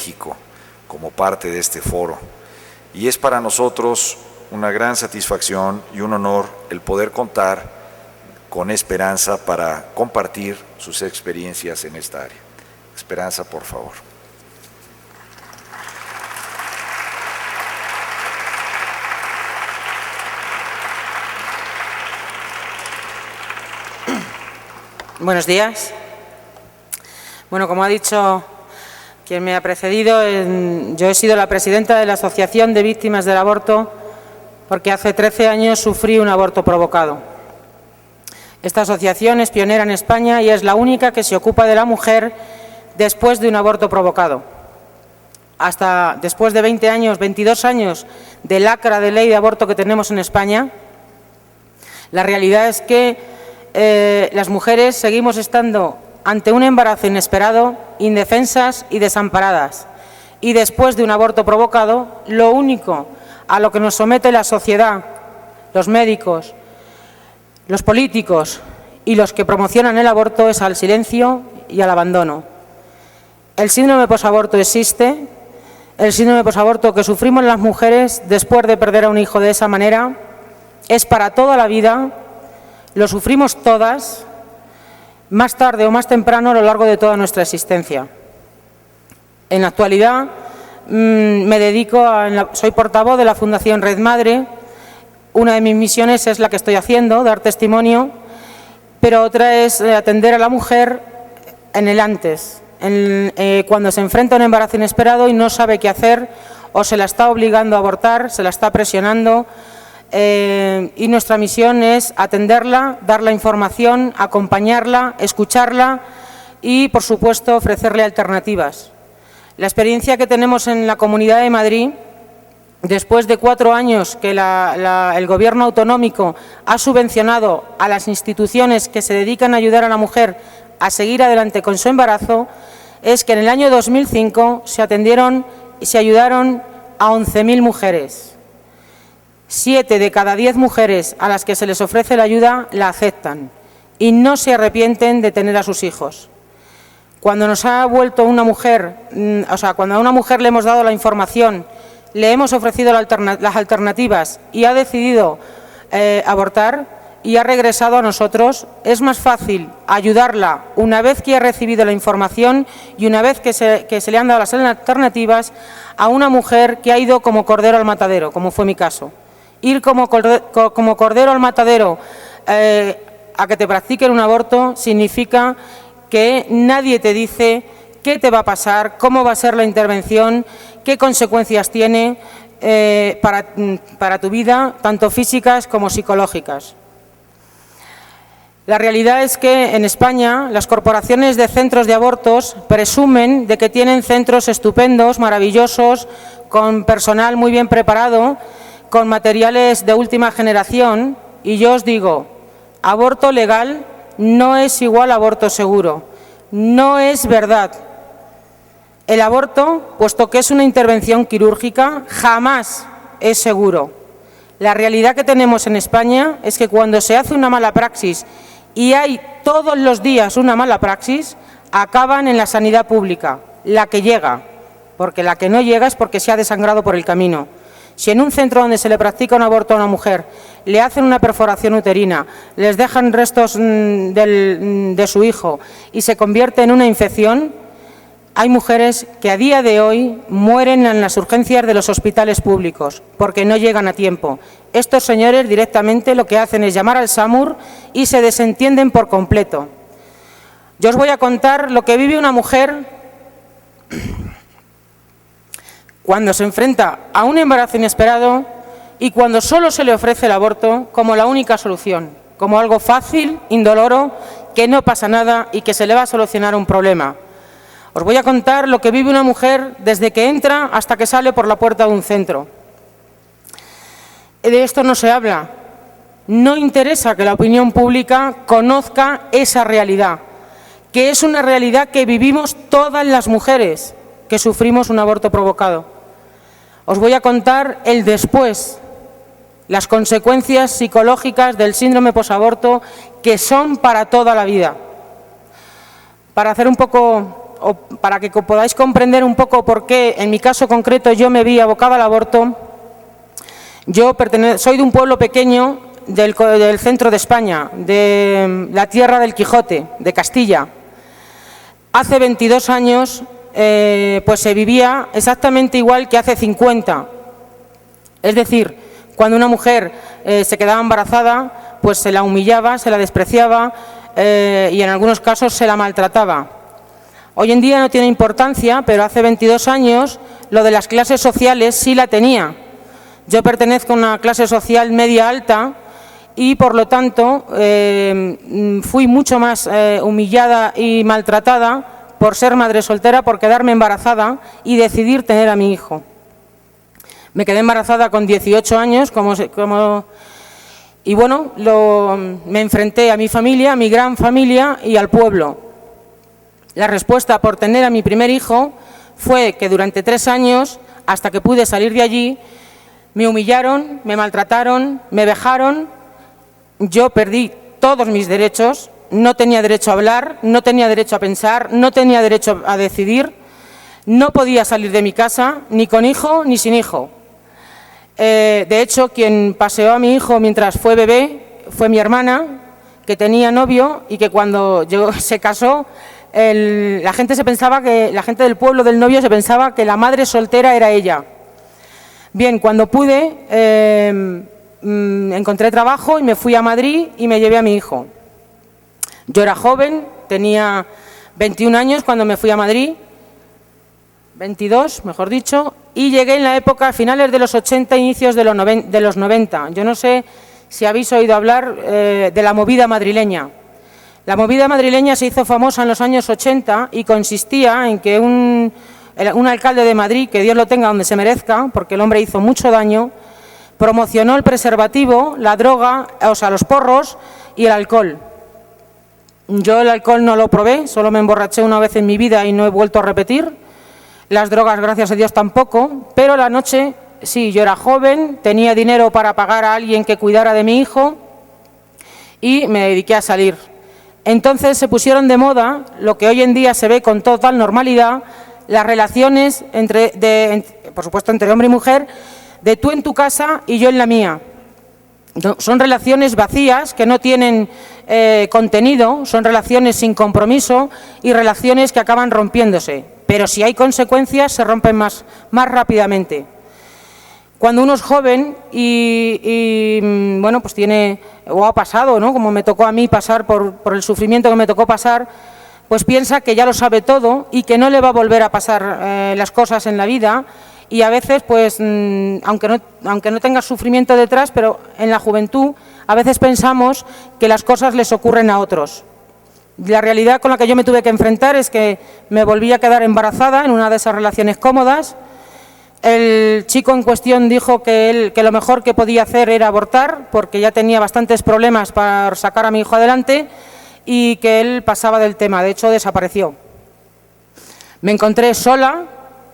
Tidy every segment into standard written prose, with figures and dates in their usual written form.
México como parte de este foro. Y es para nosotros una gran satisfacción y un honor el poder contar con Esperanza para compartir sus experiencias en esta área. Esperanza, por favor. Buenos días. Bueno, como ha dicho quien me ha precedido, yo he sido la presidenta de la Asociación de Víctimas del Aborto porque hace 13 años sufrí un aborto provocado. Esta asociación es pionera en España y es la única que se ocupa de la mujer después de un aborto provocado. Hasta después de 20 años, 22 años de lacra de ley de aborto que tenemos en España, la realidad es que las mujeres seguimos estando ante un embarazo inesperado, indefensas y desamparadas. Y después de un aborto provocado, lo único a lo que nos somete la sociedad, los médicos, los políticos y los que promocionan el aborto es al silencio y al abandono. El síndrome posaborto existe, el síndrome posaborto que sufrimos las mujeres después de perder a un hijo de esa manera es para toda la vida. Lo sufrimos todas, más tarde o más temprano a lo largo de toda nuestra existencia. En la actualidad soy portavoz de la Fundación Red Madre. Una de mis misiones es la que estoy haciendo, dar testimonio, pero otra es atender a la mujer en el antes, cuando se enfrenta a un embarazo inesperado y no sabe qué hacer o se la está obligando a abortar, se la está presionando. Y nuestra misión es atenderla, dar la información, acompañarla, escucharla y, por supuesto, ofrecerle alternativas. La experiencia que tenemos en la Comunidad de Madrid, después de 4 años que el Gobierno autonómico ha subvencionado a las instituciones que se dedican a ayudar a la mujer a seguir adelante con su embarazo, es que en el año 2005 se atendieron y se ayudaron a 11.000 mujeres. 7 de cada 10 mujeres a las que se les ofrece la ayuda la aceptan y no se arrepienten de tener a sus hijos. Cuando nos ha vuelto una mujer, cuando a una mujer le hemos dado la información, le hemos ofrecido las alternativas y ha decidido abortar y ha regresado a nosotros, es más fácil ayudarla una vez que ha recibido la información y una vez que se le han dado las alternativas a una mujer que ha ido como cordero al matadero, como fue mi caso. Ir como cordero al matadero a que te practiquen un aborto significa que nadie te dice qué te va a pasar, cómo va a ser la intervención, qué consecuencias tiene para tu vida, tanto físicas como psicológicas. La realidad es que en España las corporaciones de centros de abortos presumen de que tienen centros estupendos, maravillosos, con personal muy bien preparado, con materiales de última generación, y yo os digo, aborto legal no es igual a aborto seguro. No es verdad. El aborto, puesto que es una intervención quirúrgica, jamás es seguro. La realidad que tenemos en España es que cuando se hace una mala praxis, y hay todos los días una mala praxis, acaban en la sanidad pública, la que llega, porque la que no llega es porque se ha desangrado por el camino. Si en un centro donde se le practica un aborto a una mujer le hacen una perforación uterina, les dejan restos de su hijo y se convierte en una infección, hay mujeres que a día de hoy mueren en las urgencias de los hospitales públicos porque no llegan a tiempo. Estos señores directamente lo que hacen es llamar al SAMUR y se desentienden por completo. Yo os voy a contar lo que vive una mujer cuando se enfrenta a un embarazo inesperado y cuando solo se le ofrece el aborto como la única solución, como algo fácil, indoloro, que no pasa nada y que se le va a solucionar un problema. Os voy a contar lo que vive una mujer desde que entra hasta que sale por la puerta de un centro. De esto no se habla. No interesa que la opinión pública conozca esa realidad, que es una realidad que vivimos todas las mujeres que sufrimos un aborto provocado. Os voy a contar el después, las consecuencias psicológicas del síndrome posaborto que son para toda la vida. Para hacer un poco o para que podáis comprender un poco por qué, en mi caso concreto, yo me vi abocada al aborto. Yo soy de un pueblo pequeño del centro de España, de la tierra del Quijote, de Castilla. Hace 22 años pues se vivía exactamente igual que hace 50. Es decir, cuando una mujer se quedaba embarazada, pues se la humillaba, se la despreciaba y en algunos casos se la maltrataba. Hoy en día no tiene importancia, pero hace 22 años lo de las clases sociales sí la tenía. Yo pertenezco a una clase social media alta y, por lo tanto, fui mucho más humillada y maltratada por ser madre soltera, por quedarme embarazada y decidir tener a mi hijo. Me quedé embarazada con 18 años, y bueno, me enfrenté a mi familia, a mi gran familia y al pueblo. La respuesta por tener a mi primer hijo fue que durante 3 años, hasta que pude salir de allí, me humillaron, me maltrataron, me vejaron. Yo perdí todos mis derechos, no tenía derecho a hablar, no tenía derecho a pensar, no tenía derecho a decidir, no podía salir de mi casa, ni con hijo ni sin hijo. De hecho, quien paseó a mi hijo mientras fue bebé fue mi hermana, que tenía novio y que cuando se casó, la gente del pueblo del novio se pensaba que la madre soltera era ella. Bien, cuando pude, encontré trabajo y me fui a Madrid y me llevé a mi hijo. Yo era joven, tenía 21 años cuando me fui a Madrid, 22, mejor dicho, y llegué en la época, a finales de los 80, inicios de los 90. Yo no sé si habéis oído hablar de la movida madrileña. La movida madrileña se hizo famosa en los años 80 y consistía en que un alcalde de Madrid, que Dios lo tenga donde se merezca, porque el hombre hizo mucho daño, promocionó el preservativo, la droga, o sea, los porros y el alcohol. Yo el alcohol no lo probé, solo me emborraché una vez en mi vida y no he vuelto a repetir. Las drogas, gracias a Dios, tampoco, pero la noche, sí, yo era joven, tenía dinero para pagar a alguien que cuidara de mi hijo y me dediqué a salir. Entonces se pusieron de moda lo que hoy en día se ve con total normalidad, las relaciones, por supuesto, entre hombre y mujer, de tú en tu casa y yo en la mía. Son relaciones vacías que no tienen contenido, son relaciones sin compromiso y relaciones que acaban rompiéndose. Pero si hay consecuencias, se rompen más rápidamente. Cuando uno es joven y bueno, pues tiene, o ha pasado, ¿no?, como me tocó a mí pasar por el sufrimiento que me tocó pasar, pues piensa que ya lo sabe todo y que no le va a volver a pasar las cosas en la vida. Y a veces, pues, aunque no tenga sufrimiento detrás, pero en la juventud a veces pensamos que las cosas les ocurren a otros. La realidad con la que yo me tuve que enfrentar es que me volví a quedar embarazada en una de esas relaciones cómodas. El chico en cuestión dijo que lo mejor que podía hacer era abortar, porque ya tenía bastantes problemas para sacar a mi hijo adelante y que él pasaba del tema, de hecho desapareció. Me encontré sola,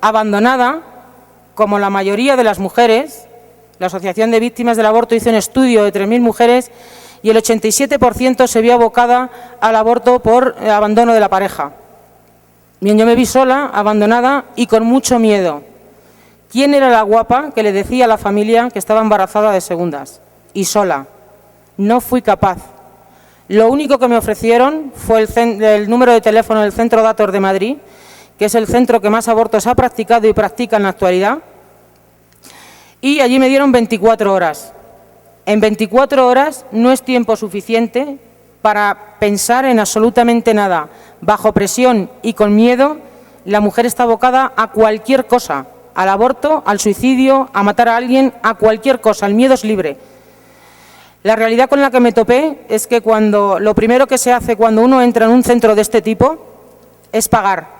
abandonada, como la mayoría de las mujeres. La Asociación de Víctimas del Aborto hizo un estudio de 3.000 mujeres y el 87% se vio abocada al aborto por abandono de la pareja. Bien, yo me vi sola, abandonada y con mucho miedo. ¿Quién era la guapa que le decía a la familia que estaba embarazada de segundas? Y sola. No fui capaz. Lo único que me ofrecieron fue el número de teléfono del Centro Datos de Madrid, que es el centro que más abortos ha practicado y practica en la actualidad, y allí me dieron 24 horas. En 24 horas no es tiempo suficiente para pensar en absolutamente nada. Bajo presión y con miedo, la mujer está abocada a cualquier cosa, al aborto, al suicidio, a matar a alguien, a cualquier cosa. El miedo es libre. La realidad con la que me topé es que lo primero que se hace cuando uno entra en un centro de este tipo es pagar.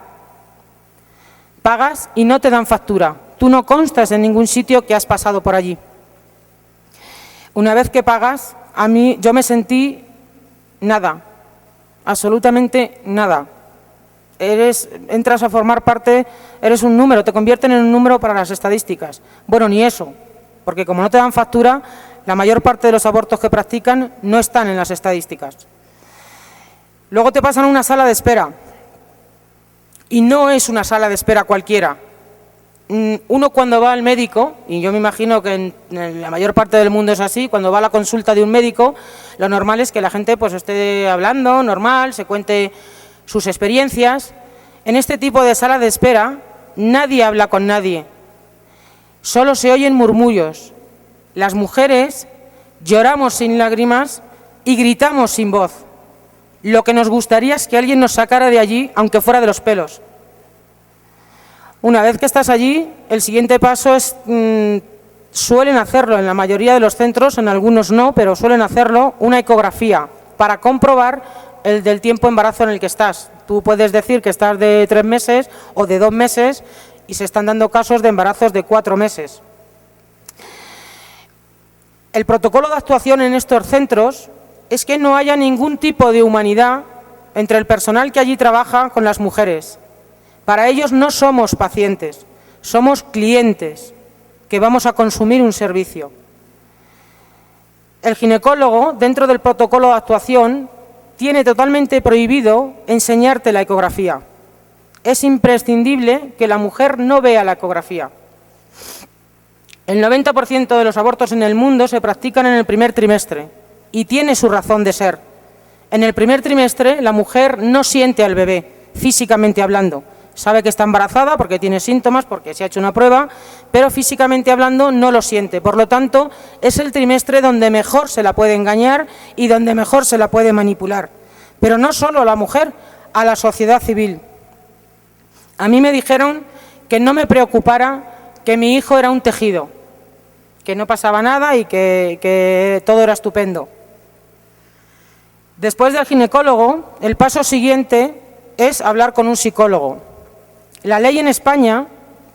Pagas y no te dan factura. Tú no constas en ningún sitio que has pasado por allí. Una vez que pagas, yo me sentí nada, absolutamente nada. Entras a formar parte, eres un número, te convierten en un número para las estadísticas. Bueno, ni eso, porque como no te dan factura, la mayor parte de los abortos que practican no están en las estadísticas. Luego te pasan a una sala de espera. Y no es una sala de espera cualquiera. Uno cuando va al médico, y yo me imagino que en la mayor parte del mundo es así, cuando va a la consulta de un médico, lo normal es que la gente pues esté hablando normal, se cuente sus experiencias. En este tipo de sala de espera nadie habla con nadie, solo se oyen murmullos. Las mujeres lloramos sin lágrimas y gritamos sin voz. Lo que nos gustaría es que alguien nos sacara de allí, aunque fuera de los pelos. Una vez que estás allí, el siguiente paso es, suelen hacerlo en la mayoría de los centros, en algunos no, pero suelen hacerlo, una ecografía para comprobar el del tiempo de embarazo en el que estás. Tú puedes decir que estás de 3 meses o de 2 meses y se están dando casos de embarazos de 4 meses. El protocolo de actuación en estos centros es que no haya ningún tipo de humanidad entre el personal que allí trabaja con las mujeres. Para ellos no somos pacientes, somos clientes que vamos a consumir un servicio. El ginecólogo, dentro del protocolo de actuación, tiene totalmente prohibido enseñarte la ecografía. Es imprescindible que la mujer no vea la ecografía. El 90% de los abortos en el mundo se practican en el primer trimestre y tiene su razón de ser. En el primer trimestre la mujer no siente al bebé, físicamente hablando. Sabe que está embarazada porque tiene síntomas, porque se ha hecho una prueba, pero físicamente hablando no lo siente. Por lo tanto, es el trimestre donde mejor se la puede engañar y donde mejor se la puede manipular. Pero no solo a la mujer, a la sociedad civil. A mí me dijeron que no me preocupara que mi hijo era un tejido, que no pasaba nada y que todo era estupendo. Después del ginecólogo, el paso siguiente es hablar con un psicólogo. La ley en España,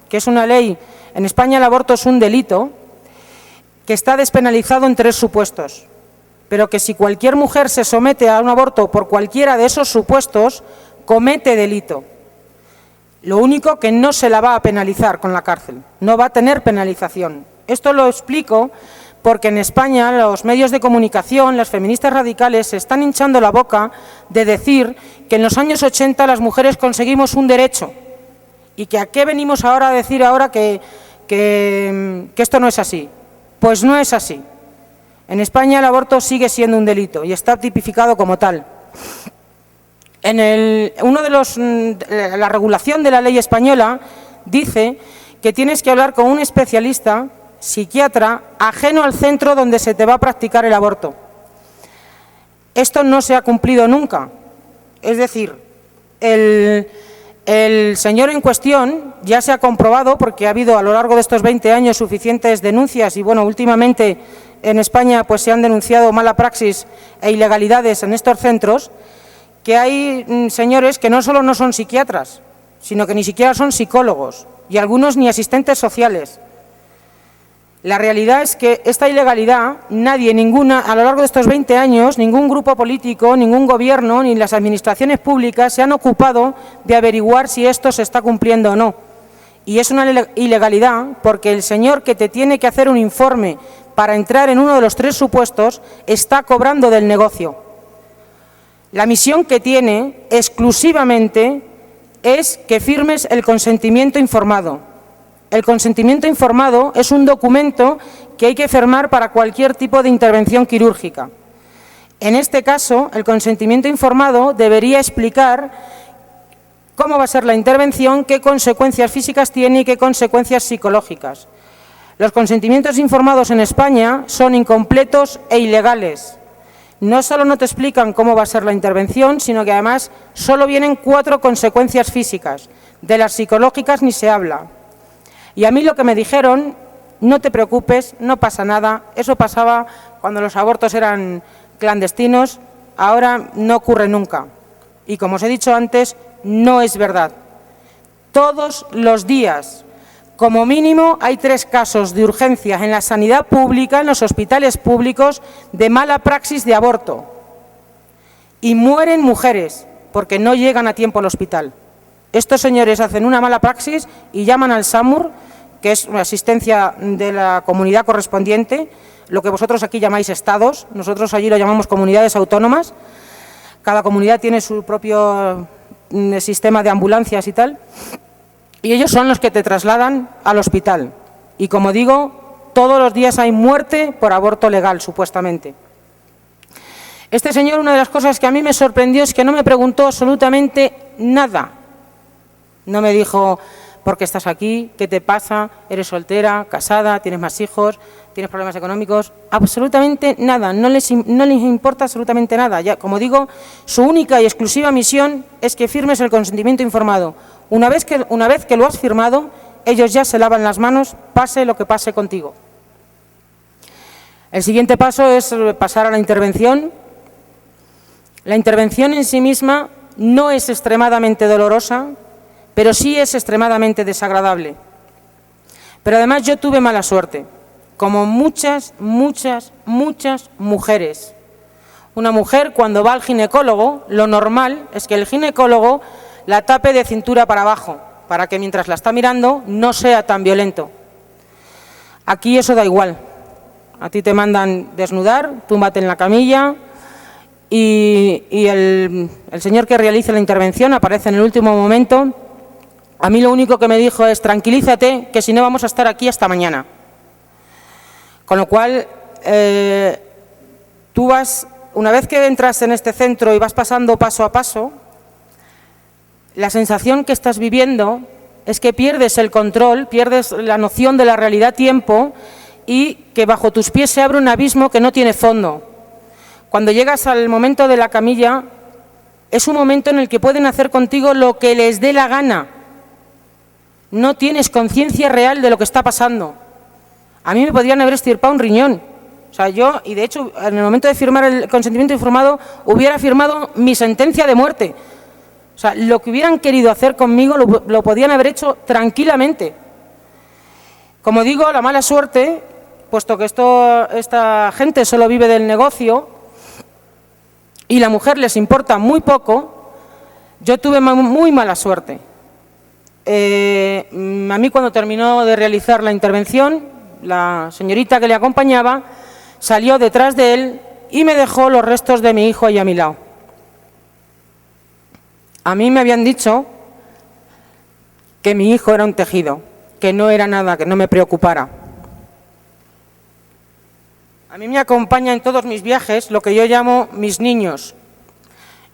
que es una ley, en España el aborto es un delito, que está despenalizado en 3 supuestos, pero que si cualquier mujer se somete a un aborto por cualquiera de esos supuestos, comete delito. Lo único que no se la va a penalizar con la cárcel, no va a tener penalización. Esto lo explico porque en España los medios de comunicación, las feministas radicales, se están hinchando la boca de decir que en los años 80 las mujeres conseguimos un derecho y que a qué venimos ahora a decir ahora que esto no es así. Pues no es así. En España el aborto sigue siendo un delito y está tipificado como tal. La regulación de la ley española dice que tienes que hablar con un especialista, psiquiatra, ajeno al centro donde se te va a practicar el aborto. Esto no se ha cumplido nunca. Es decir, el señor en cuestión ya se ha comprobado, porque ha habido a lo largo de estos 20 años suficientes denuncias y, bueno, últimamente en España pues se han denunciado mala praxis e ilegalidades en estos centros, que hay señores que no solo no son psiquiatras, sino que ni siquiera son psicólogos y algunos ni asistentes sociales. La realidad es que esta ilegalidad, a lo largo de estos 20 años, ningún grupo político, ningún gobierno, ni las administraciones públicas se han ocupado de averiguar si esto se está cumpliendo o no. Y es una ilegalidad porque el señor que te tiene que hacer un informe para entrar en uno de los 3 supuestos está cobrando del negocio. La misión que tiene exclusivamente es que firmes el consentimiento informado. El consentimiento informado es un documento que hay que firmar para cualquier tipo de intervención quirúrgica. En este caso, el consentimiento informado debería explicar cómo va a ser la intervención, qué consecuencias físicas tiene y qué consecuencias psicológicas. Los consentimientos informados en España son incompletos e ilegales. No solo no te explican cómo va a ser la intervención, sino que además solo vienen 4 consecuencias físicas. De las psicológicas ni se habla. Y a mí lo que me dijeron, no te preocupes, no pasa nada, eso pasaba cuando los abortos eran clandestinos, ahora no ocurre nunca. Y como os he dicho antes, no es verdad. Todos los días, como mínimo, hay 3 casos de urgencia en la sanidad pública, en los hospitales públicos, de mala praxis de aborto. Y mueren mujeres porque no llegan a tiempo al hospital. Estos señores hacen una mala praxis y llaman al SAMUR, que es una asistencia de la comunidad correspondiente, lo que vosotros aquí llamáis estados, nosotros allí lo llamamos comunidades autónomas. Cada comunidad tiene su propio sistema de ambulancias y tal, y ellos son los que te trasladan al hospital. Y como digo, todos los días hay muerte por aborto legal, supuestamente. Este señor, una de las cosas que a mí me sorprendió es que no me preguntó absolutamente nada. No me dijo, ¿por qué estás aquí? ¿Qué te pasa? ¿Eres soltera? ¿Casada? ¿Tienes más hijos? ¿Tienes problemas económicos? Absolutamente nada, no les importa absolutamente nada. Ya, como digo, su única y exclusiva misión es que firmes el consentimiento informado. Una vez que lo has firmado, ellos ya se lavan las manos, pase lo que pase contigo. El siguiente paso es pasar a la intervención. La intervención en sí misma no es extremadamente dolorosa, pero sí es extremadamente desagradable. Pero además yo tuve mala suerte, como muchas mujeres. Una mujer cuando va al ginecólogo, lo normal es que el ginecólogo la tape de cintura para abajo, para que mientras la está mirando no sea tan violento. Aquí eso da igual. A ti te mandan desnudar, túmbate en la camilla y el señor que realiza la intervención aparece en el último momento. A mí lo único que me dijo es, tranquilízate, que si no vamos a estar aquí hasta mañana. Con lo cual, tú vas, una vez que entras en este centro y vas pasando paso a paso, la sensación que estás viviendo es que pierdes el control, pierdes la noción de la realidad-tiempo y que bajo tus pies se abre un abismo que no tiene fondo. Cuando llegas al momento de la camilla, es un momento en el que pueden hacer contigo lo que les dé la gana. No tienes conciencia real de lo que está pasando. A mí me podrían haber extirpado un riñón. O sea, yo, y de hecho, en el momento de firmar el consentimiento informado, hubiera firmado mi sentencia de muerte. O sea, lo que hubieran querido hacer conmigo lo podían haber hecho tranquilamente. Como digo, la mala suerte, puesto que esta gente solo vive del negocio y la mujer les importa muy poco, yo tuve muy mala suerte. A mí cuando terminó de realizar la intervención, la señorita que le acompañaba salió detrás de él y me dejó los restos de mi hijo ahí a mi lado. A mí me habían dicho que mi hijo era un tejido, que no era nada, que no me preocupara. A mí me acompaña en todos mis viajes lo que yo llamo mis niños.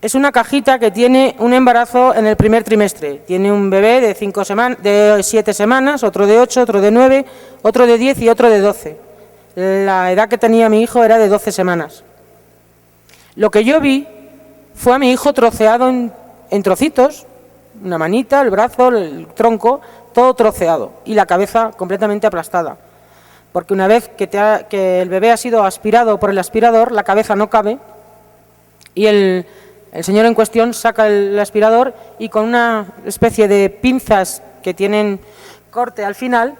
Es una cajita que tiene un embarazo en el primer trimestre. Tiene un bebé de 7 semanas, otro de 8, otro de 9, otro de 10 y otro de 12. La edad que tenía mi hijo era de 12 semanas. Lo que yo vi fue a mi hijo troceado en trocitos, una manita, el brazo, el tronco, todo troceado y la cabeza completamente aplastada. Porque una vez que el bebé ha sido aspirado por el aspirador, la cabeza no cabe y el señor en cuestión saca el aspirador y con una especie de pinzas que tienen corte al final,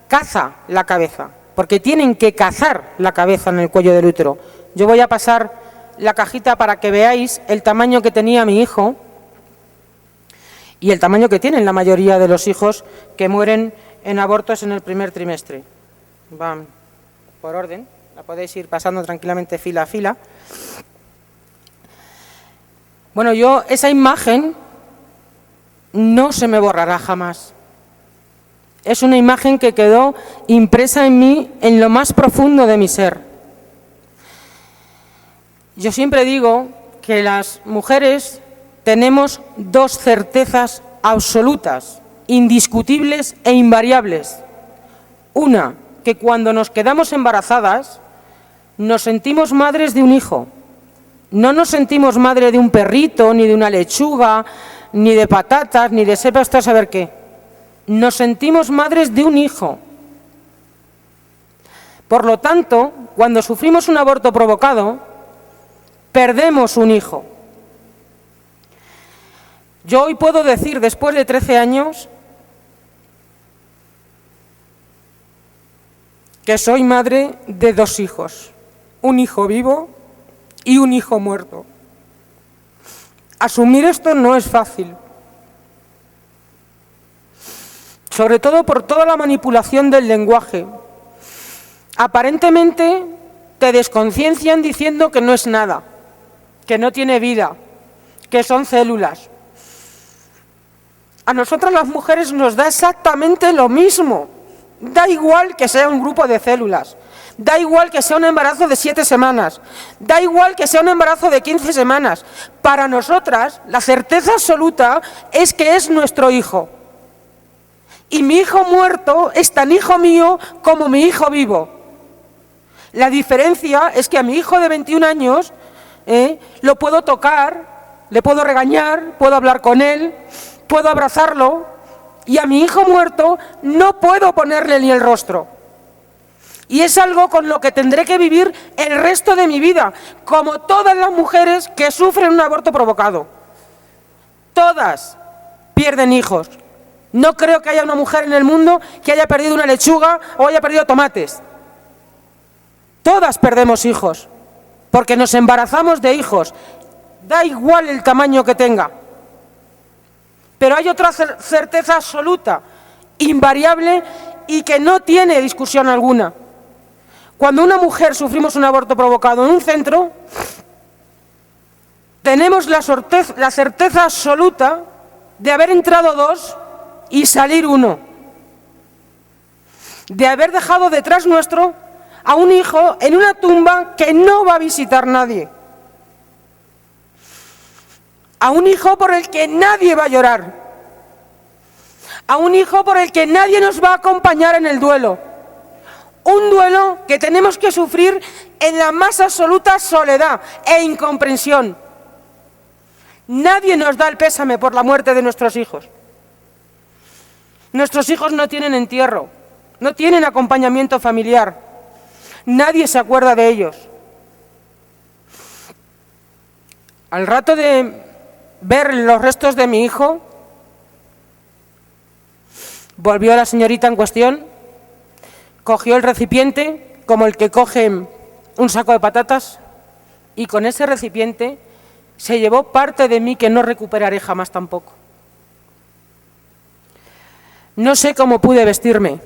caza la cabeza, porque tienen que cazar la cabeza en el cuello del útero. Yo voy a pasar la cajita para que veáis el tamaño que tenía mi hijo y el tamaño que tienen la mayoría de los hijos que mueren en abortos en el primer trimestre. Van por orden, la podéis ir pasando tranquilamente fila a fila. Bueno, esa imagen no se me borrará jamás. Es una imagen que quedó impresa en mí en lo más profundo de mi ser. Yo siempre digo que las mujeres tenemos dos certezas absolutas, indiscutibles e invariables. Una, que cuando nos quedamos embarazadas nos sentimos madres de un hijo. No nos sentimos madre de un perrito, ni de una lechuga, ni de patatas, ni de sepa hasta saber qué. Nos sentimos madres de un hijo. Por lo tanto, cuando sufrimos un aborto provocado, perdemos un hijo. Yo hoy puedo decir, después de 13 años, que soy madre de 2 hijos, un hijo vivo y un hijo muerto. Asumir esto no es fácil, sobre todo por toda la manipulación del lenguaje. Aparentemente te desconciencian diciendo que no es nada, que no tiene vida, que son células. A nosotras las mujeres nos da exactamente lo mismo. Da igual que sea un grupo de células, da igual que sea un embarazo de 7 semanas, da igual que sea un embarazo de 15 semanas. Para nosotras, la certeza absoluta es que es nuestro hijo. Y mi hijo muerto es tan hijo mío como mi hijo vivo. La diferencia es que a mi hijo de 21 años lo puedo tocar, le puedo regañar, puedo hablar con él, puedo abrazarlo, y a mi hijo muerto no puedo ponerle ni el rostro. Y es algo con lo que tendré que vivir el resto de mi vida, como todas las mujeres que sufren un aborto provocado. Todas pierden hijos. No creo que haya una mujer en el mundo que haya perdido una lechuga o haya perdido tomates. Todas perdemos hijos, porque nos embarazamos de hijos. Da igual el tamaño que tenga. Pero hay otra certeza absoluta, invariable y que no tiene discusión alguna. Cuando una mujer sufrimos un aborto provocado en un centro, tenemos la certeza absoluta de haber entrado 2 y salir 1. De haber dejado detrás nuestro a un hijo en una tumba que no va a visitar nadie. A un hijo por el que nadie va a llorar. A un hijo por el que nadie nos va a acompañar en el duelo. Un duelo que tenemos que sufrir en la más absoluta soledad e incomprensión. Nadie nos da el pésame por la muerte de nuestros hijos. Nuestros hijos no tienen entierro, no tienen acompañamiento familiar. Nadie se acuerda de ellos. Al rato de ver los restos de mi hijo, volvió la señorita en cuestión, cogió el recipiente como el que coge un saco de patatas y con ese recipiente se llevó parte de mí que no recuperaré jamás tampoco. No sé cómo pude vestirme,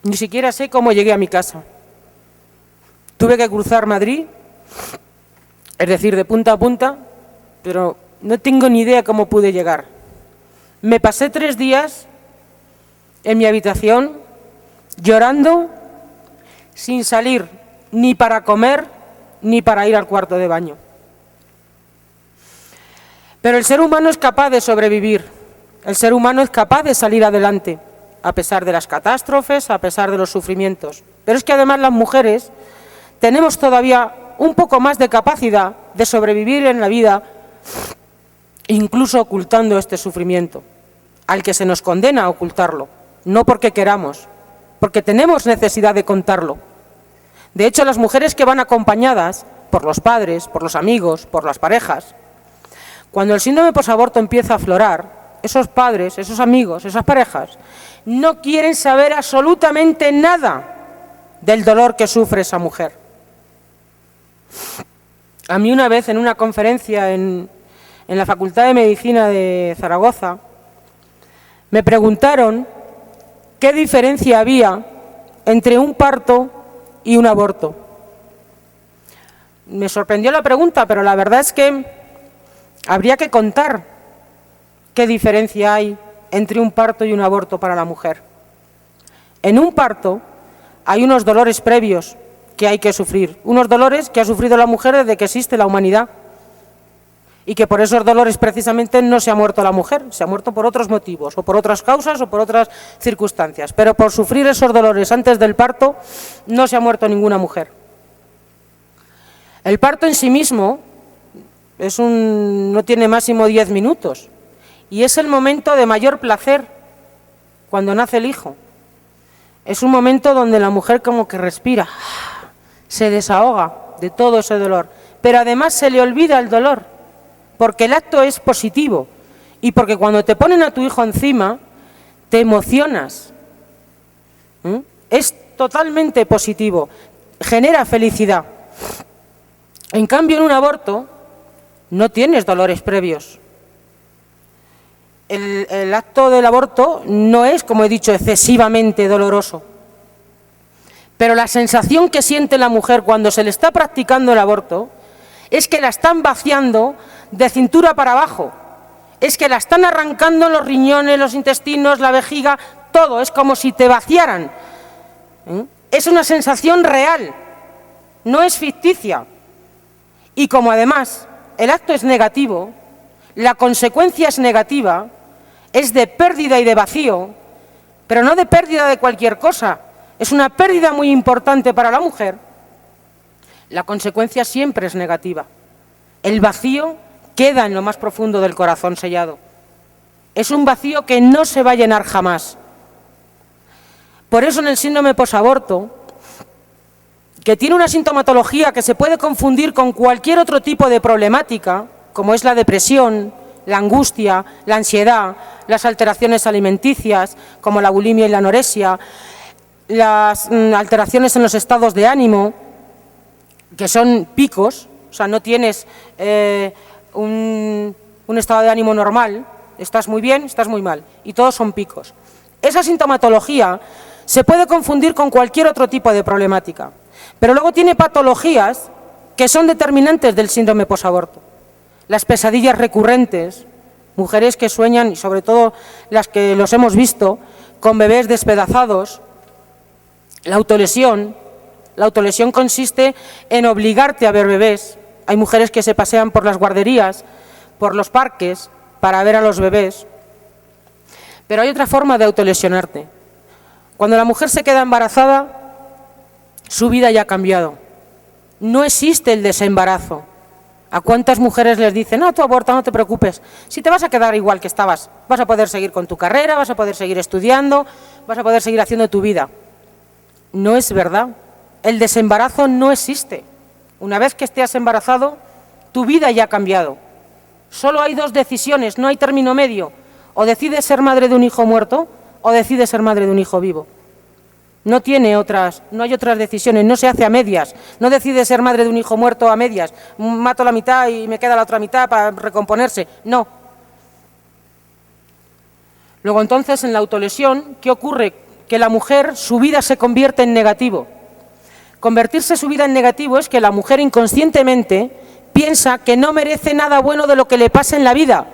ni siquiera sé cómo llegué a mi casa. Tuve que cruzar Madrid, es decir, de punta a punta, pero no tengo ni idea cómo pude llegar. Me pasé 3 días en mi habitación llorando, sin salir ni para comer ni para ir al cuarto de baño. Pero el ser humano es capaz de sobrevivir, el ser humano es capaz de salir adelante, a pesar de las catástrofes, a pesar de los sufrimientos. Pero es que además las mujeres tenemos todavía un poco más de capacidad de sobrevivir en la vida, incluso ocultando este sufrimiento, al que se nos condena a ocultarlo, no porque queramos, porque tenemos necesidad de contarlo. De hecho, las mujeres que van acompañadas por los padres, por los amigos, por las parejas, cuando el síndrome posaborto empieza a aflorar, esos padres, esos amigos, esas parejas, no quieren saber absolutamente nada del dolor que sufre esa mujer. A mí una vez en una conferencia en la Facultad de Medicina de Zaragoza, me preguntaron qué diferencia había entre un parto y un aborto. Me sorprendió la pregunta, pero la verdad es que habría que contar qué diferencia hay entre un parto y un aborto para la mujer. En un parto hay unos dolores previos que hay que sufrir, unos dolores que ha sufrido la mujer desde que existe la humanidad y que por esos dolores precisamente no se ha muerto la mujer, se ha muerto por otros motivos o por otras causas o por otras circunstancias, pero por sufrir esos dolores antes del parto no se ha muerto ninguna mujer. El parto en sí mismo no tiene máximo 10 minutos y es el momento de mayor placer cuando nace el hijo. Es un momento donde la mujer como que respira, se desahoga de todo ese dolor, pero además se le olvida el dolor, porque el acto es positivo y porque cuando te ponen a tu hijo encima te emocionas. Es totalmente positivo, genera felicidad. En cambio, en un aborto no tienes dolores previos. El acto del aborto no es, como he dicho, excesivamente doloroso. Pero la sensación que siente la mujer cuando se le está practicando el aborto es que la están vaciando de cintura para abajo. es que la están arrancando los riñones, los intestinos, la vejiga, todo, es como si te vaciaran. Es una sensación real, no es ficticia. Y como además el acto es negativo, la consecuencia es negativa, es de pérdida y de vacío, pero no de pérdida de cualquier cosa, es una pérdida muy importante para la mujer, la consecuencia siempre es negativa. El vacío queda en lo más profundo del corazón sellado. Es un vacío que no se va a llenar jamás. Por eso en el síndrome posaborto, que tiene una sintomatología que se puede confundir con cualquier otro tipo de problemática, como es la depresión, la angustia, la ansiedad, las alteraciones alimenticias, como la bulimia y la anorexia, las alteraciones en los estados de ánimo, que son picos, o sea, no tienes un estado de ánimo normal, estás muy bien, estás muy mal, y todos son picos. Esa sintomatología se puede confundir con cualquier otro tipo de problemática, pero luego tiene patologías que son determinantes del síndrome posaborto. Las pesadillas recurrentes, mujeres que sueñan, y sobre todo las que los hemos visto, con bebés despedazados. La autolesión consiste en obligarte a ver bebés. Hay mujeres que se pasean por las guarderías, por los parques, para ver a los bebés. Pero hay otra forma de autolesionarte. Cuando la mujer se queda embarazada, su vida ya ha cambiado. No existe el desembarazo. ¿A cuántas mujeres les dicen, no, tú aborta, no te preocupes, si te vas a quedar igual que estabas, vas a poder seguir con tu carrera, vas a poder seguir estudiando, vas a poder seguir haciendo tu vida? No es verdad. El desembarazo no existe. Una vez que estés embarazado, tu vida ya ha cambiado. Solo hay dos decisiones, no hay término medio. O decides ser madre de un hijo muerto o decides ser madre de un hijo vivo. No hay otras decisiones, no se hace a medias. No decides ser madre de un hijo muerto a medias, mato la mitad y me queda la otra mitad para recomponerse. No. Luego entonces en la autolesión, ¿qué ocurre? Que la mujer, su vida se convierte en negativo. Convertirse su vida en negativo es que la mujer inconscientemente piensa que no merece nada bueno de lo que le pasa en la vida.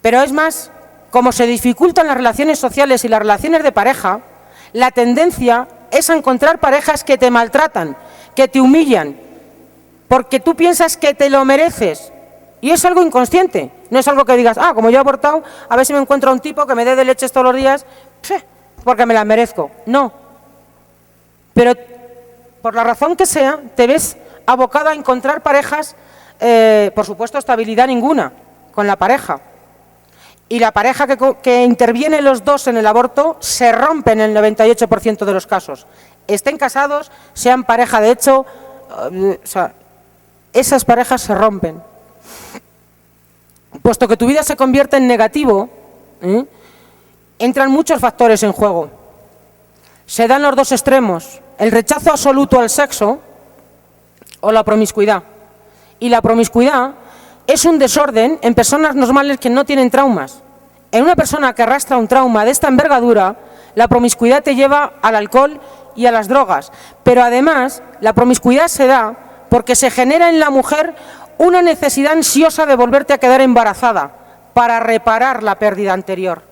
Pero es más, como se dificultan las relaciones sociales y las relaciones de pareja, la tendencia es a encontrar parejas que te maltratan, que te humillan, porque tú piensas que te lo mereces. Y es algo inconsciente, no es algo que digas, como yo he abortado, a ver si me encuentro a un tipo que me dé de leches todos los días, porque me las merezco. No. Pero por la razón que sea, te ves abocada a encontrar parejas, por supuesto, estabilidad ninguna con la pareja. Y la pareja que interviene los dos en el aborto se rompe en el 98% de los casos. Estén casados, sean pareja de hecho, esas parejas se rompen. Puesto que tu vida se convierte en negativo, entran muchos factores en juego. Se dan los dos extremos, el rechazo absoluto al sexo o la promiscuidad. Y la promiscuidad es un desorden en personas normales que no tienen traumas. En una persona que arrastra un trauma de esta envergadura, la promiscuidad te lleva al alcohol y a las drogas. Pero además, la promiscuidad se da porque se genera en la mujer una necesidad ansiosa de volverte a quedar embarazada para reparar la pérdida anterior.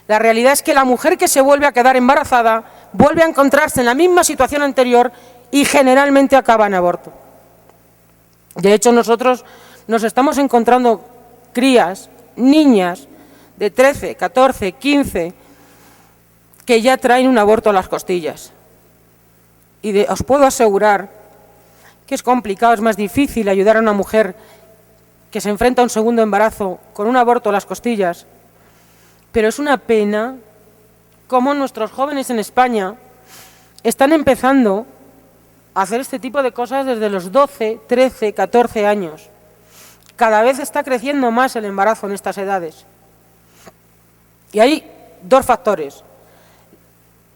La realidad es que la mujer que se vuelve a quedar embarazada vuelve a encontrarse en la misma situación anterior y generalmente acaba en aborto. De hecho, nosotros nos estamos encontrando crías, niñas de 13, 14, 15, que ya traen un aborto a las costillas. Y os puedo asegurar que es complicado, es más difícil ayudar a una mujer que se enfrenta a un segundo embarazo con un aborto a las costillas. Pero es una pena cómo nuestros jóvenes en España están empezando a hacer este tipo de cosas desde los 12, 13, 14 años. Cada vez está creciendo más el embarazo en estas edades. Y hay dos factores.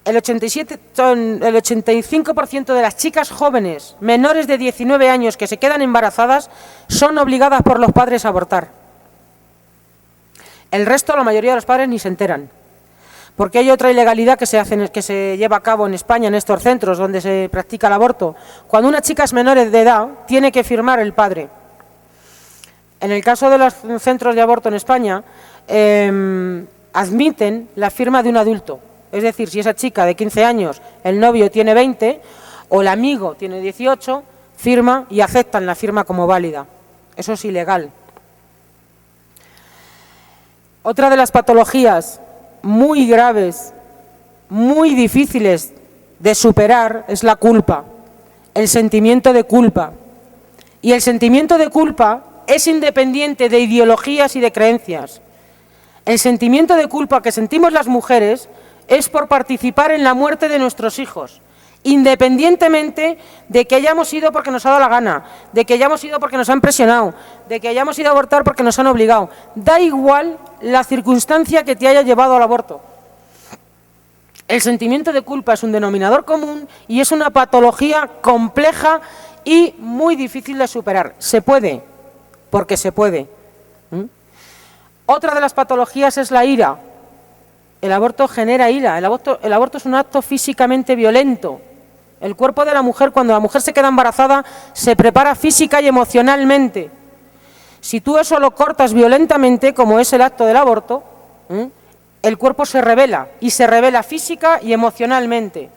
El 85% de las chicas jóvenes menores de 19 años que se quedan embarazadas son obligadas por los padres a abortar. El resto, la mayoría de los padres ni se enteran. Porque hay otra ilegalidad que se lleva a cabo en España, en estos centros donde se practica el aborto. Cuando una chica es menor de edad, tiene que firmar el padre. En el caso de los centros de aborto en España, admiten la firma de un adulto. Es decir, si esa chica de 15 años, el novio tiene 20 o el amigo tiene 18, firma y aceptan la firma como válida. Eso es ilegal. Otra de las patologías muy graves, muy difíciles de superar es la culpa, el sentimiento de culpa. Y el sentimiento de culpa es independiente de ideologías y de creencias. El sentimiento de culpa que sentimos las mujeres es por participar en la muerte de nuestros hijos, independientemente de que hayamos ido porque nos ha dado la gana, de que hayamos ido porque nos han presionado, de que hayamos ido a abortar porque nos han obligado. Da igual la circunstancia que te haya llevado al aborto. El sentimiento de culpa es un denominador común y es una patología compleja y muy difícil de superar. Se puede, porque se puede. Otra de las patologías es la ira. El aborto genera ira. El aborto es un acto físicamente violento. El cuerpo de la mujer, cuando la mujer se queda embarazada, se prepara física y emocionalmente. Si tú eso lo cortas violentamente, como es el acto del aborto, el cuerpo se revela, y se revela física y emocionalmente.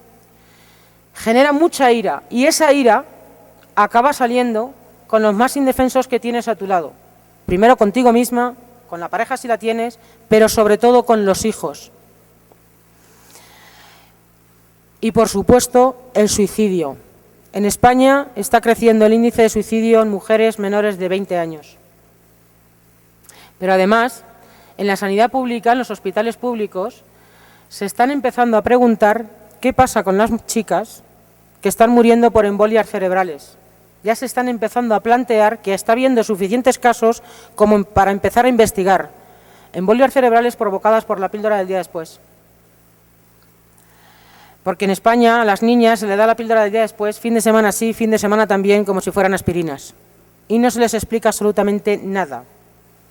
Genera mucha ira, y esa ira acaba saliendo con los más indefensos que tienes a tu lado. Primero contigo misma, con la pareja si la tienes, pero sobre todo con los hijos. Y por supuesto, el suicidio. En España está creciendo el índice de suicidio en mujeres menores de 20 años. Pero además, en la sanidad pública, en los hospitales públicos, se están empezando a preguntar qué pasa con las chicas que están muriendo por embolias cerebrales. Ya se están empezando a plantear que está habiendo suficientes casos como para empezar a investigar embolias cerebrales provocadas por la píldora del día después. Porque en España a las niñas se les da la píldora del día después, fin de semana sí, fin de semana también, como si fueran aspirinas. Y no se les explica absolutamente nada.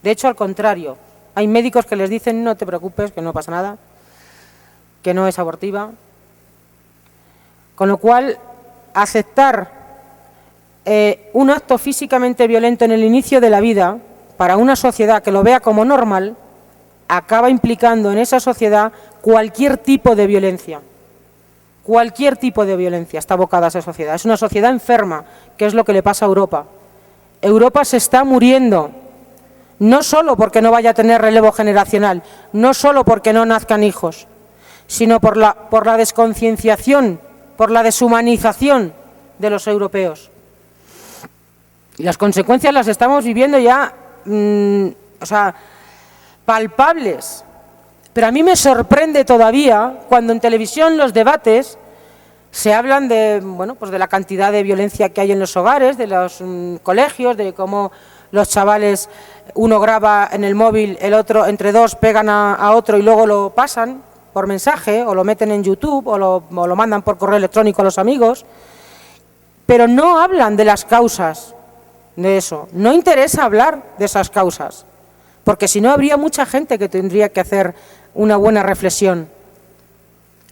De hecho, al contrario, hay médicos que les dicen no te preocupes, que no pasa nada, que no es abortiva. Con lo cual, aceptar un acto físicamente violento en el inicio de la vida, para una sociedad que lo vea como normal, acaba implicando en esa sociedad cualquier tipo de violencia. Cualquier tipo de violencia está abocada a esa sociedad. Es una sociedad enferma, que es lo que le pasa a Europa. Europa se está muriendo, no solo porque no vaya a tener relevo generacional, no solo porque no nazcan hijos, sino por la desconcienciación, por la deshumanización de los europeos. Y las consecuencias las estamos viviendo ya, palpables. Pero a mí me sorprende todavía cuando en televisión los debates se hablan de, pues de la cantidad de violencia que hay en los hogares, de los colegios, de cómo los chavales, uno graba en el móvil, el otro entre dos pegan a otro y luego lo pasan por mensaje o lo meten en YouTube o lo mandan por correo electrónico a los amigos, pero no hablan de las causas de eso, no interesa hablar de esas causas, porque si no habría mucha gente que tendría que hacer una buena reflexión.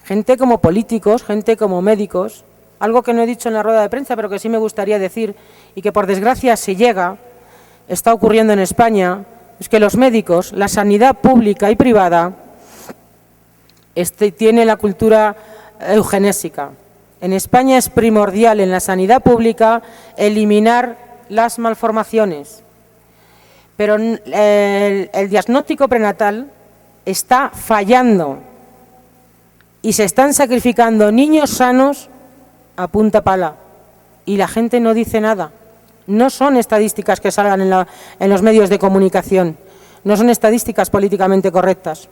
Gente como políticos, gente como médicos, algo que no he dicho en la rueda de prensa, pero que sí me gustaría decir y que por desgracia se llega, está ocurriendo en España, es que los médicos, la sanidad pública y privada, tiene la cultura eugenésica. En España es primordial en la sanidad pública eliminar las malformaciones, pero el diagnóstico prenatal está fallando y se están sacrificando niños sanos a punta pala y la gente no dice nada. No son estadísticas que salgan en los medios de comunicación, no son estadísticas políticamente correctas.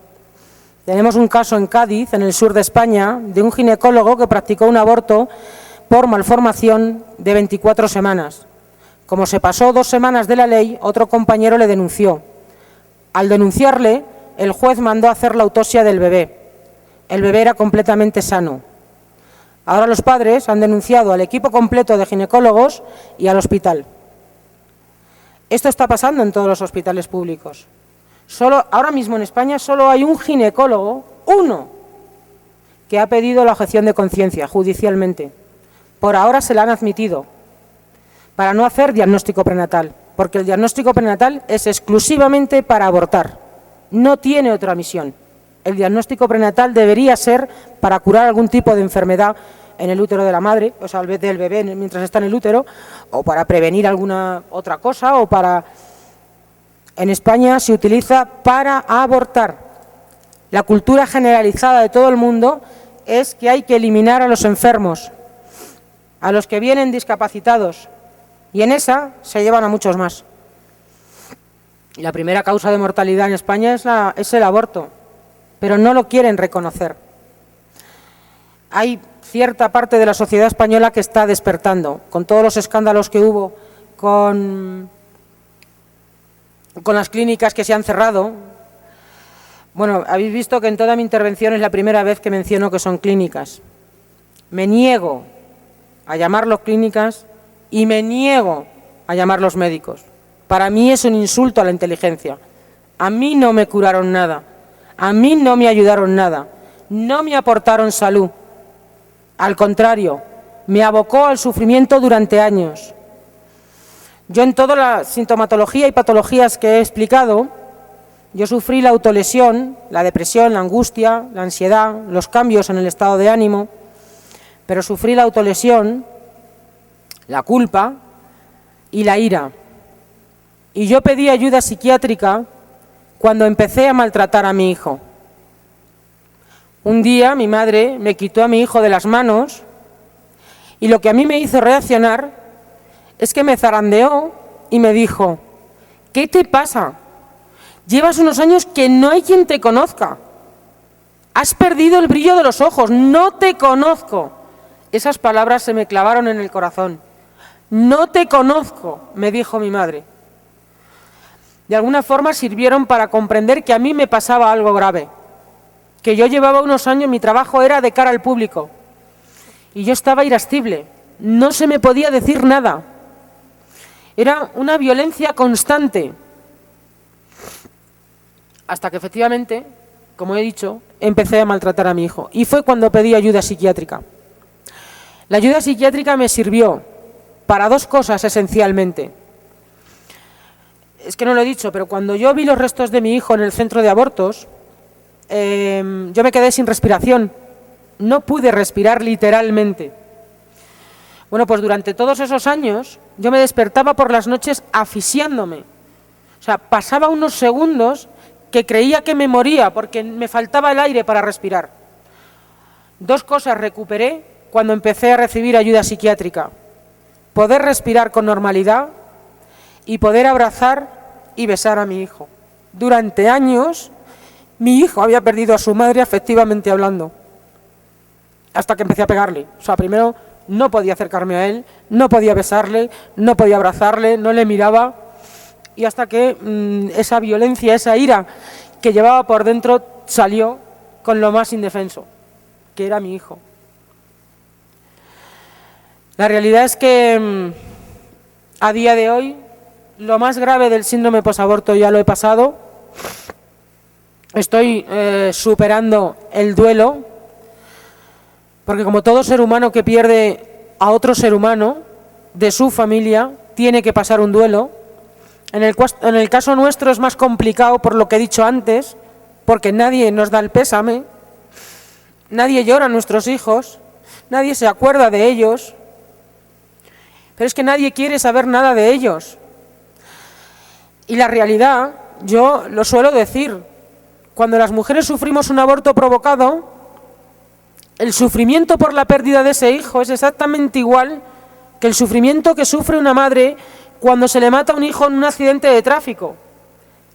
Tenemos un caso en Cádiz, en el sur de España, de un ginecólogo que practicó un aborto por malformación de 24 semanas. Como se pasó 2 semanas de la ley, otro compañero le denunció. Al denunciarle, el juez mandó a hacer la autopsia del bebé. El bebé era completamente sano. Ahora los padres han denunciado al equipo completo de ginecólogos y al hospital. Esto está pasando en todos los hospitales públicos. Ahora mismo en España solo hay un ginecólogo, uno, que ha pedido la objeción de conciencia judicialmente. Por ahora se la han admitido, para no hacer diagnóstico prenatal. porque el diagnóstico prenatal es exclusivamente para abortar, no tiene otra misión. El diagnóstico prenatal debería ser para curar algún tipo de enfermedad en el útero de la madre, o sea, del bebé mientras está en el útero, o para prevenir alguna otra cosa, o para... En España se utiliza para abortar. La cultura generalizada de todo el mundo es que hay que eliminar a los enfermos, a los que vienen discapacitados, y en esa se llevan a muchos más. La primera causa de mortalidad en España es el aborto, pero no lo quieren reconocer. Hay cierta parte de la sociedad española que está despertando, con todos los escándalos que hubo, con las clínicas que se han cerrado. Bueno, habéis visto que en toda mi intervención es la primera vez que menciono que son clínicas. Me niego a llamarlos clínicas y me niego a llamarlos médicos. Para mí es un insulto a la inteligencia. A mí no me curaron nada, a mí no me ayudaron nada, no me aportaron salud. Al contrario, me abocó al sufrimiento durante años. Yo en toda la sintomatología y patologías que he explicado, yo sufrí la autolesión, la depresión, la angustia, la ansiedad, los cambios en el estado de ánimo, pero sufrí la autolesión, la culpa y la ira. Y yo pedí ayuda psiquiátrica cuando empecé a maltratar a mi hijo. Un día mi madre me quitó a mi hijo de las manos y lo que a mí me hizo reaccionar es que me zarandeó y me dijo: ¿qué te pasa? Llevas unos años que no hay quien te conozca. Has perdido el brillo de los ojos, no te conozco. Esas palabras se me clavaron en el corazón. No te conozco, me dijo mi madre. De alguna forma sirvieron para comprender que a mí me pasaba algo grave, que yo llevaba unos años, mi trabajo era de cara al público, y yo estaba irascible, no se me podía decir nada. Era una violencia constante, hasta que efectivamente, como he dicho, empecé a maltratar a mi hijo, y fue cuando pedí ayuda psiquiátrica. La ayuda psiquiátrica me sirvió para dos cosas esencialmente. Es que no lo he dicho, pero cuando yo vi los restos de mi hijo en el centro de abortos, yo me quedé sin respiración. No pude respirar literalmente. Bueno, pues durante todos esos años yo me despertaba por las noches asfixiándome. O sea, pasaba unos segundos que creía que me moría porque me faltaba el aire para respirar. Dos cosas recuperé cuando empecé a recibir ayuda psiquiátrica: poder respirar con normalidad y poder abrazar y besar a mi hijo. Durante años mi hijo había perdido a su madre afectivamente hablando, hasta que empecé a pegarle. O sea, primero no podía acercarme a él, no podía besarle, no podía abrazarle, no le miraba, y hasta que esa violencia, esa ira que llevaba por dentro salió con lo más indefenso, que era mi hijo. La realidad es que a día de hoy lo más grave del síndrome posaborto ya lo he pasado. Estoy superando el duelo, porque como todo ser humano que pierde a otro ser humano de su familia, tiene que pasar un duelo. En el caso nuestro es más complicado por lo que he dicho antes, porque nadie nos da el pésame, nadie llora a nuestros hijos, nadie se acuerda de ellos, pero es que nadie quiere saber nada de ellos. Y la realidad, yo lo suelo decir, cuando las mujeres sufrimos un aborto provocado, el sufrimiento por la pérdida de ese hijo es exactamente igual que el sufrimiento que sufre una madre cuando se le mata a un hijo en un accidente de tráfico.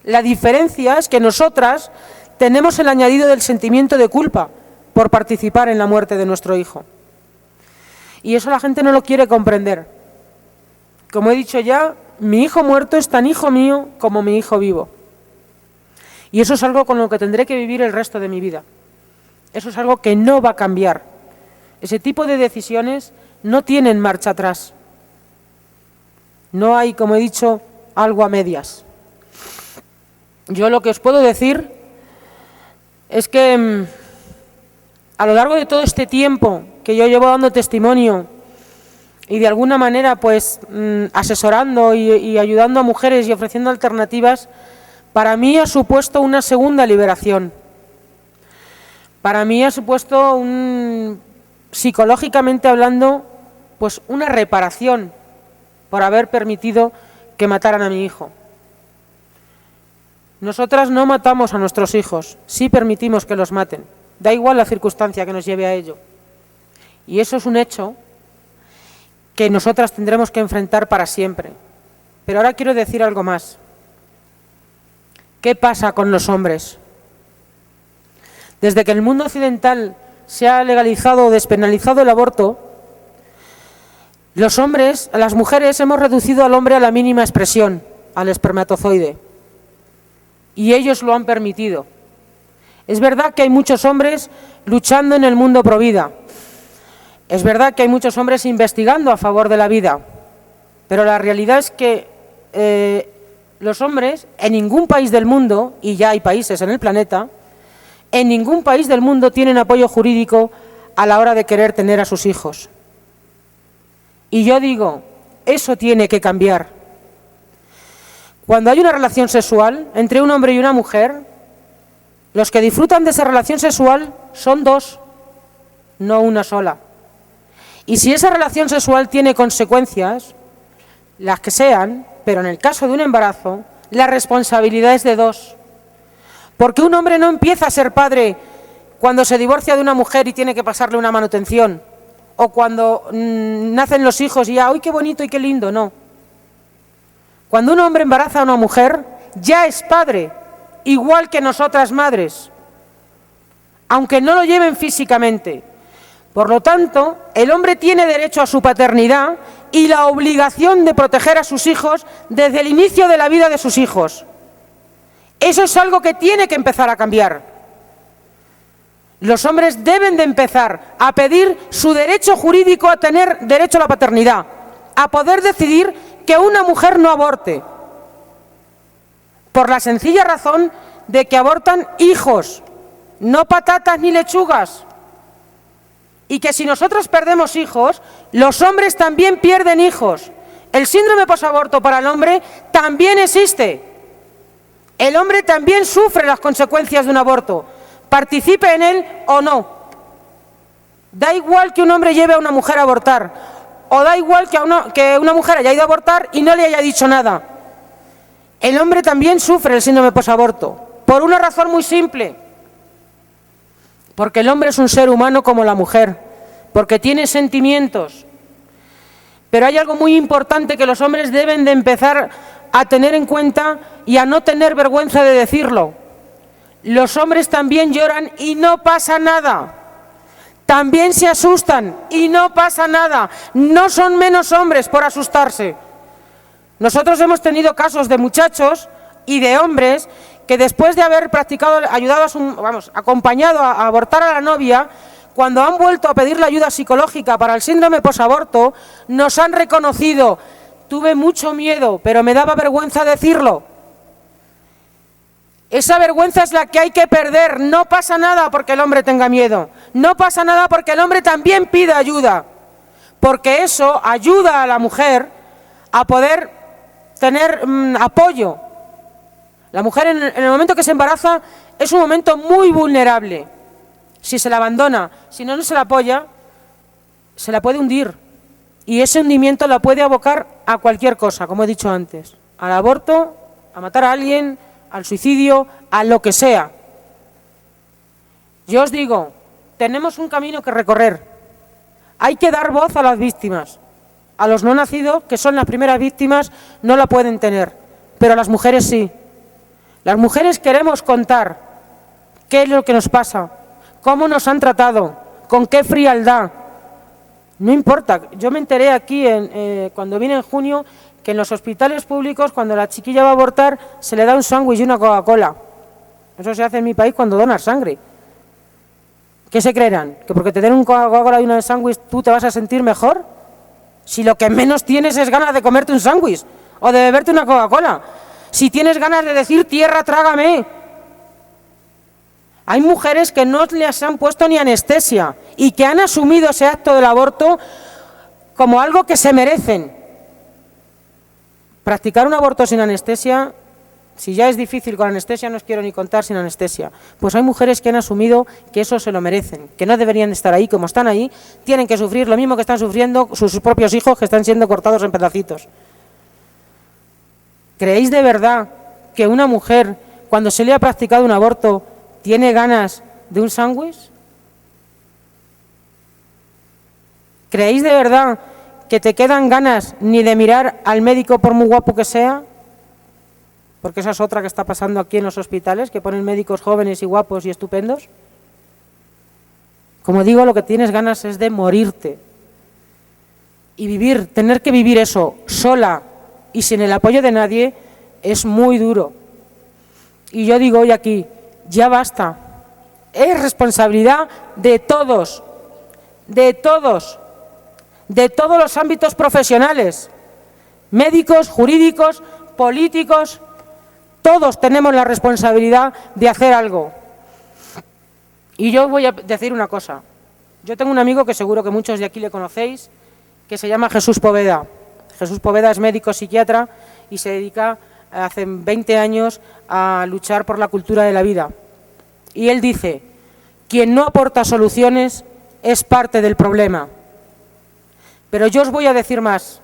La diferencia es que nosotras tenemos el añadido del sentimiento de culpa por participar en la muerte de nuestro hijo. Y eso la gente no lo quiere comprender. Como he dicho ya, mi hijo muerto es tan hijo mío como mi hijo vivo. Y eso es algo con lo que tendré que vivir el resto de mi vida. Eso es algo que no va a cambiar. Ese tipo de decisiones no tienen marcha atrás. No hay, como he dicho, algo a medias. Yo lo que os puedo decir es que a lo largo de todo este tiempo que yo llevo dando testimonio y de alguna manera pues asesorando y ayudando a mujeres y ofreciendo alternativas, para mí ha supuesto una segunda liberación. Para mí ha supuesto, psicológicamente hablando, pues una reparación por haber permitido que mataran a mi hijo. Nosotras no matamos a nuestros hijos, sí permitimos que los maten. Da igual la circunstancia que nos lleve a ello. Y eso es un hecho que nosotras tendremos que enfrentar para siempre. Pero ahora quiero decir algo más. ¿Qué pasa con los hombres? Desde que en el mundo occidental se ha legalizado o despenalizado el aborto, los hombres, las mujeres, hemos reducido al hombre a la mínima expresión, al espermatozoide. Y ellos lo han permitido. Es verdad que hay muchos hombres luchando en el mundo pro vida. Es verdad que hay muchos hombres investigando a favor de la vida. Pero la realidad es que los hombres en ningún país del mundo, y ya hay países en el planeta, en ningún país del mundo tienen apoyo jurídico a la hora de querer tener a sus hijos. Y yo digo, eso tiene que cambiar. Cuando hay una relación sexual entre un hombre y una mujer, los que disfrutan de esa relación sexual son dos, no una sola. Y si esa relación sexual tiene consecuencias, las que sean, pero en el caso de un embarazo, la responsabilidad es de dos. Porque un hombre no empieza a ser padre cuando se divorcia de una mujer y tiene que pasarle una manutención, o cuando nacen los hijos y ya, ¡ay, qué bonito y qué lindo! No. Cuando un hombre embaraza a una mujer, ya es padre, igual que nosotras madres, aunque no lo lleven físicamente. Por lo tanto, el hombre tiene derecho a su paternidad y la obligación de proteger a sus hijos desde el inicio de la vida de sus hijos. Eso es algo que tiene que empezar a cambiar. Los hombres deben de empezar a pedir su derecho jurídico a tener derecho a la paternidad, a poder decidir que una mujer no aborte, por la sencilla razón de que abortan hijos, no patatas ni lechugas. Y que si nosotros perdemos hijos, los hombres también pierden hijos. El síndrome posaborto para el hombre también existe. El hombre también sufre las consecuencias de un aborto, participe en él o no. Da igual que un hombre lleve a una mujer a abortar, o da igual que una mujer haya ido a abortar y no le haya dicho nada. El hombre también sufre el síndrome posaborto, por una razón muy simple. Porque el hombre es un ser humano como la mujer, porque tiene sentimientos. Pero hay algo muy importante que los hombres deben de empezar a tener en cuenta y a no tener vergüenza de decirlo. Los hombres también lloran y no pasa nada. También se asustan y no pasa nada. No son menos hombres por asustarse. Nosotros hemos tenido casos de muchachos y de hombres que después de haber practicado, ayudado acompañado a abortar a la novia, cuando han vuelto a pedir la ayuda psicológica para el síndrome posaborto, nos han reconocido: tuve mucho miedo, pero me daba vergüenza decirlo. Esa vergüenza es la que hay que perder. No pasa nada porque el hombre tenga miedo. No pasa nada porque el hombre también pida ayuda. Porque eso ayuda a la mujer a poder tener apoyo. La mujer en el momento que se embaraza es un momento muy vulnerable. Si se la abandona, si no se la apoya, se la puede hundir. Y ese hundimiento la puede abocar a cualquier cosa, como he dicho antes. Al aborto, a matar a alguien, al suicidio, a lo que sea. Yo os digo, tenemos un camino que recorrer. Hay que dar voz a las víctimas. A los no nacidos, que son las primeras víctimas, no la pueden tener, pero a las mujeres sí. Las mujeres queremos contar qué es lo que nos pasa, cómo nos han tratado, con qué frialdad. No importa, yo me enteré aquí cuando vine en junio que en los hospitales públicos, cuando la chiquilla va a abortar, se le da un sándwich y una Coca-Cola. Eso se hace en mi país cuando donas sangre. ¿Qué se creerán? ¿Que porque te den un Coca-Cola y una sándwich tú te vas a sentir mejor? Si lo que menos tienes es ganas de comerte un sándwich o de beberte una Coca-Cola. Si tienes ganas de decir tierra, trágame. Hay mujeres que no les han puesto ni anestesia y que han asumido ese acto del aborto como algo que se merecen. Practicar un aborto sin anestesia, si ya es difícil con anestesia, no os quiero ni contar sin anestesia. Pues hay mujeres que han asumido que eso se lo merecen, que no deberían estar ahí como están ahí, tienen que sufrir lo mismo que están sufriendo sus propios hijos que están siendo cortados en pedacitos. ¿Creéis de verdad que una mujer, cuando se le ha practicado un aborto, tiene ganas de un sándwich? ¿Creéis de verdad que te quedan ganas ni de mirar al médico por muy guapo que sea? Porque esa es otra que está pasando aquí en los hospitales, que ponen médicos jóvenes y guapos y estupendos. Como digo, lo que tienes ganas es de morirte. Y vivir, tener que vivir eso sola y sin el apoyo de nadie es muy duro. Y yo digo hoy aquí, ya basta. Es responsabilidad de todos, de todos los ámbitos profesionales, médicos, jurídicos, políticos. Todos tenemos la responsabilidad de hacer algo. Y yo voy a decir una cosa. Yo tengo un amigo que seguro que muchos de aquí le conocéis, que se llama Jesús Poveda. Jesús Poveda es médico psiquiatra y se dedica hace 20 años a luchar por la cultura de la vida. Y él dice, quien no aporta soluciones es parte del problema. Pero yo os voy a decir más.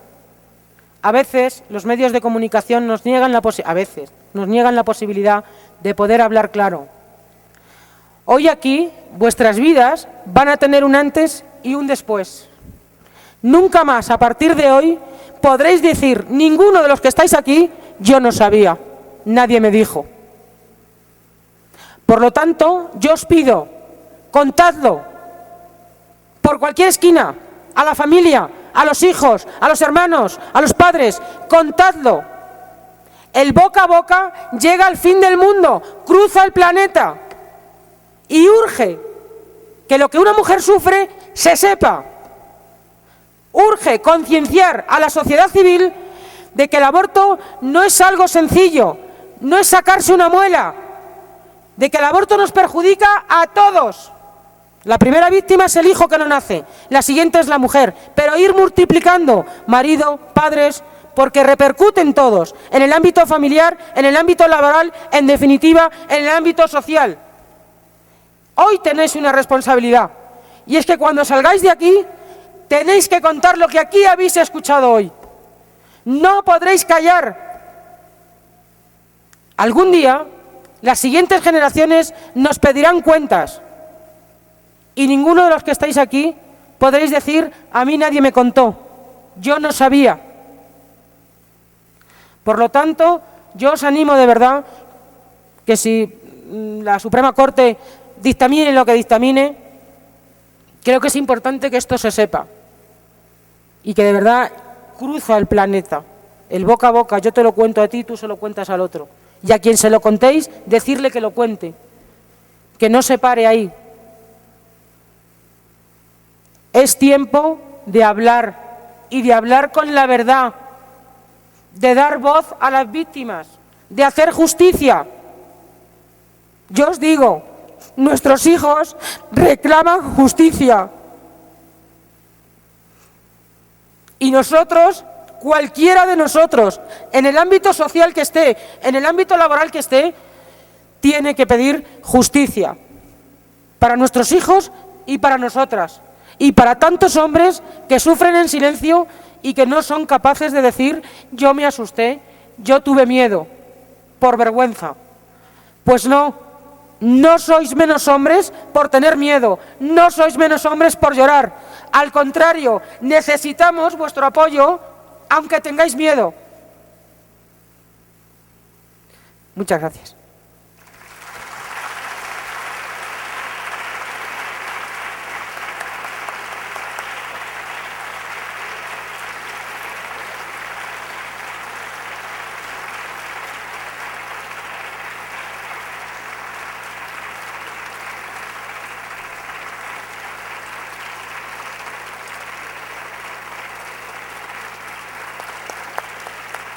A veces los medios de comunicación nos niegan la posibilidad de poder hablar claro. Hoy aquí, vuestras vidas van a tener un antes y un después. Nunca más, a partir de hoy, podréis decir, ninguno de los que estáis aquí, yo no sabía, nadie me dijo. Por lo tanto, yo os pido, contadlo, por cualquier esquina, a la familia, a los hijos, a los hermanos, a los padres, contadlo. El boca a boca llega al fin del mundo, cruza el planeta y urge que lo que una mujer sufre se sepa. Urge concienciar a la sociedad civil de que el aborto no es algo sencillo, no es sacarse una muela, de que el aborto nos perjudica a todos. La primera víctima es el hijo que no nace, la siguiente es la mujer, pero ir multiplicando marido, padres, porque repercuten todos, en el ámbito familiar, en el ámbito laboral, en definitiva, en el ámbito social. Hoy tenéis una responsabilidad, y es que cuando salgáis de aquí, tenéis que contar lo que aquí habéis escuchado hoy. No podréis callar. Algún día, las siguientes generaciones nos pedirán cuentas. Y ninguno de los que estáis aquí podréis decir, a mí nadie me contó, yo no sabía. Por lo tanto, yo os animo de verdad que si la Suprema Corte dictamine lo que dictamine, creo que es importante que esto se sepa y que de verdad cruza el planeta, el boca a boca, yo te lo cuento a ti, tú se lo cuentas al otro. Y a quien se lo contéis, decirle que lo cuente, que no se pare ahí. Es tiempo de hablar y de hablar con la verdad, de dar voz a las víctimas, de hacer justicia. Yo os digo, nuestros hijos reclaman justicia. Y nosotros, cualquiera de nosotros, en el ámbito social que esté, en el ámbito laboral que esté, tiene que pedir justicia para nuestros hijos y para nosotras. Y para tantos hombres que sufren en silencio y que no son capaces de decir, yo me asusté, yo tuve miedo, por vergüenza. Pues no, no sois menos hombres por tener miedo, no sois menos hombres por llorar. Al contrario, necesitamos vuestro apoyo, aunque tengáis miedo. Muchas gracias.